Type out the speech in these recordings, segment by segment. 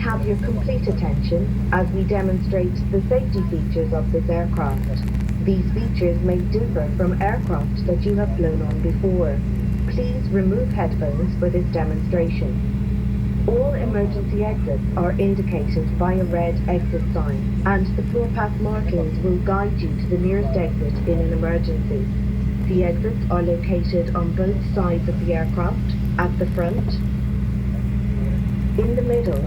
have your complete attention as we demonstrate the safety features of this aircraft. These features may differ from aircraft that you have flown on before. Please remove headphones for this demonstration. All emergency exits are indicated by a red exit sign, and the floor path markings will guide you to the nearest exit in an emergency. The exits are located on both sides of the aircraft, at the front, in the middle,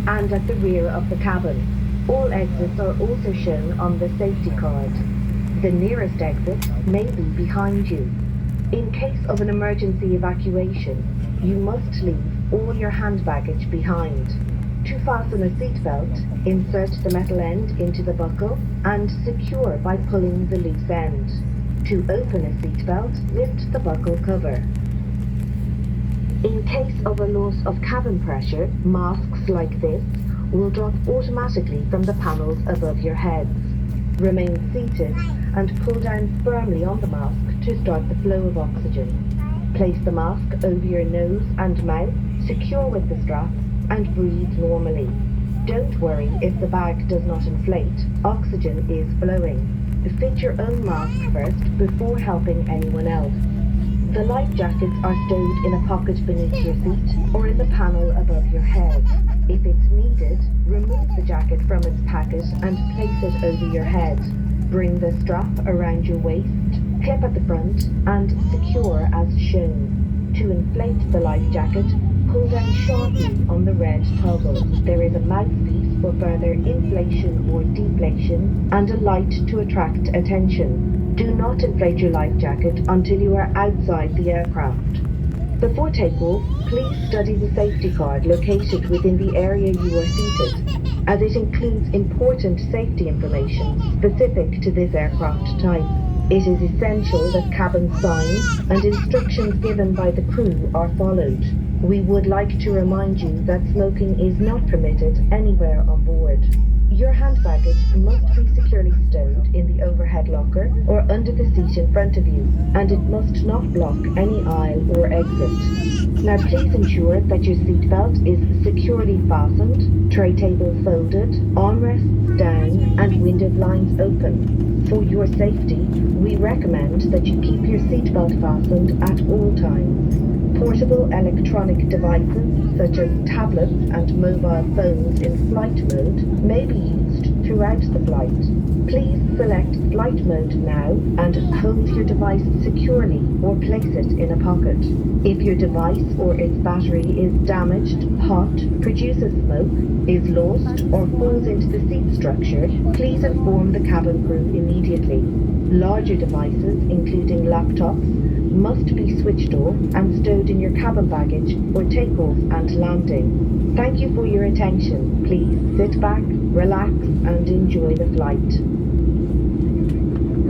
and at the rear of the cabin. All exits are also shown on the safety card. The nearest exit may be behind you. In case of an emergency evacuation, you must leave all your hand baggage behind. To fasten a seatbelt, insert the metal end into the buckle and secure by pulling the loose end. To open a seatbelt, lift the buckle cover. In case of a loss of cabin pressure, masks like this will drop automatically from the panels above your heads. Remain seated and pull down firmly on the mask to start the flow of oxygen. Place the mask over your nose and mouth, secure with the strap, and breathe normally. Don't worry if the bag does not inflate. Oxygen is flowing. Fit your own mask first before helping anyone else. The life jackets are stowed in a pocket beneath your seat or in the panel above your head. If it's needed, remove the jacket from its packet and place it over your head. Bring the strap around your waist, clip at the front, and secure as shown. To inflate the life jacket, pull down sharply on the red toggle. There is a mouthpiece for further inflation or deflation and a light to attract attention. Do not inflate your life jacket until you are outside the aircraft. Before takeoff, please study the safety card located within the area you are seated, as it includes important safety information specific to this aircraft type. It is essential that cabin signs and instructions given by the crew are followed. We would like to remind you that smoking is not permitted anywhere on board. Your hand baggage must be securely stowed in the overhead locker or under the seat in front of you, and it must not block any aisle or exit. Now please ensure that your seatbelt is securely fastened, tray table folded, armrests down, and window blinds open. For your safety, we recommend that you keep your seatbelt fastened at all times. Portable electronic devices, such as tablets and mobile phones in flight mode, may be used throughout the flight. Please select flight mode now and hold your device securely or place it in a pocket. If your device or its battery is damaged, hot, produces smoke, is lost, or falls into the seat structure, please inform the cabin crew immediately. Larger devices, including laptops, must be switched off and stowed in your cabin baggage for takeoff and landing. Thank you for your attention. Please sit back, relax, and enjoy the flight.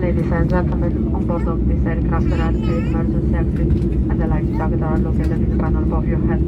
Ladies and gentlemen, on board of this aircraft there are 3 emergency exits, and the life jackets are located in the panel above your head.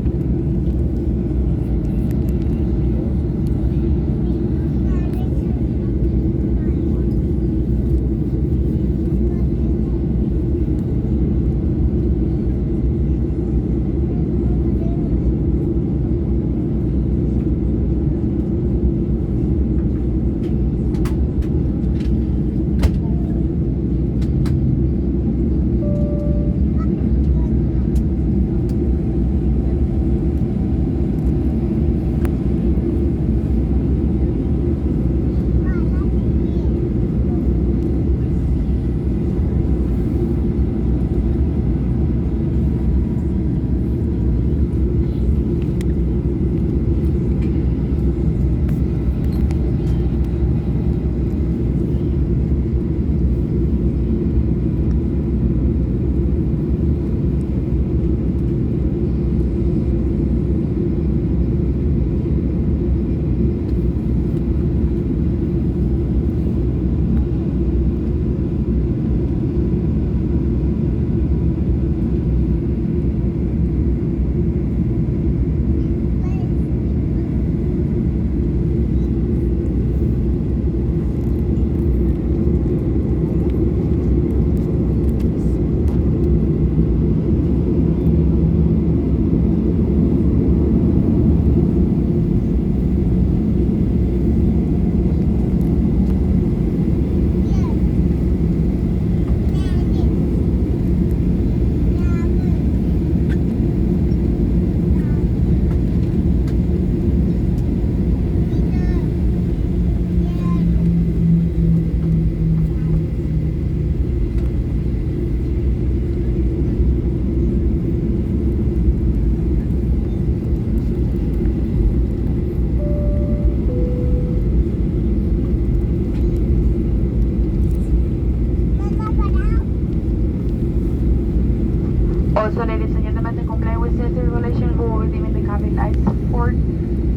Also, ladies and gentlemen, to comply with safety regulation, we will be dimming the cabin lights for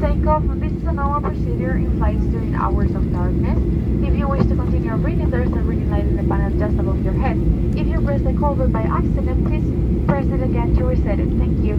takeoff. This is a normal procedure in flights during hours of darkness. If you wish to continue reading, there is a reading light in the panel just above your head. If you press the call button by accident, please press it again to reset it. Thank you.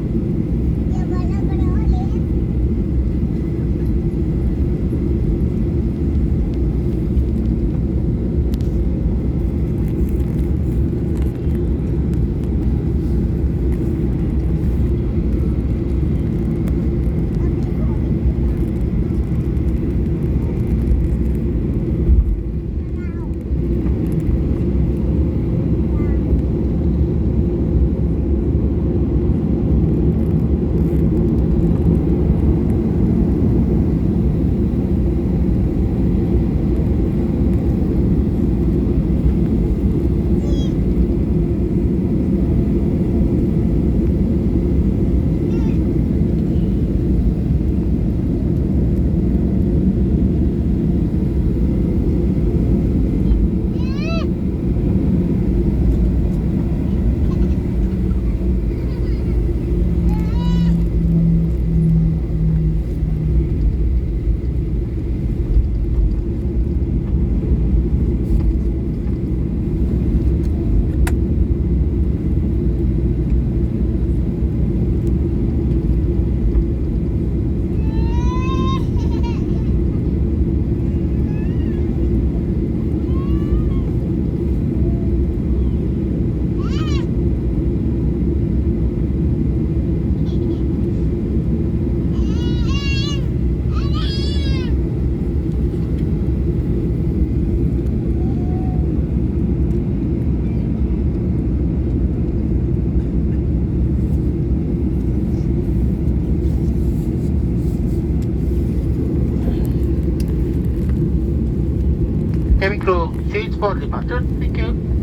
Cabin crew, seats for departure. Thank you.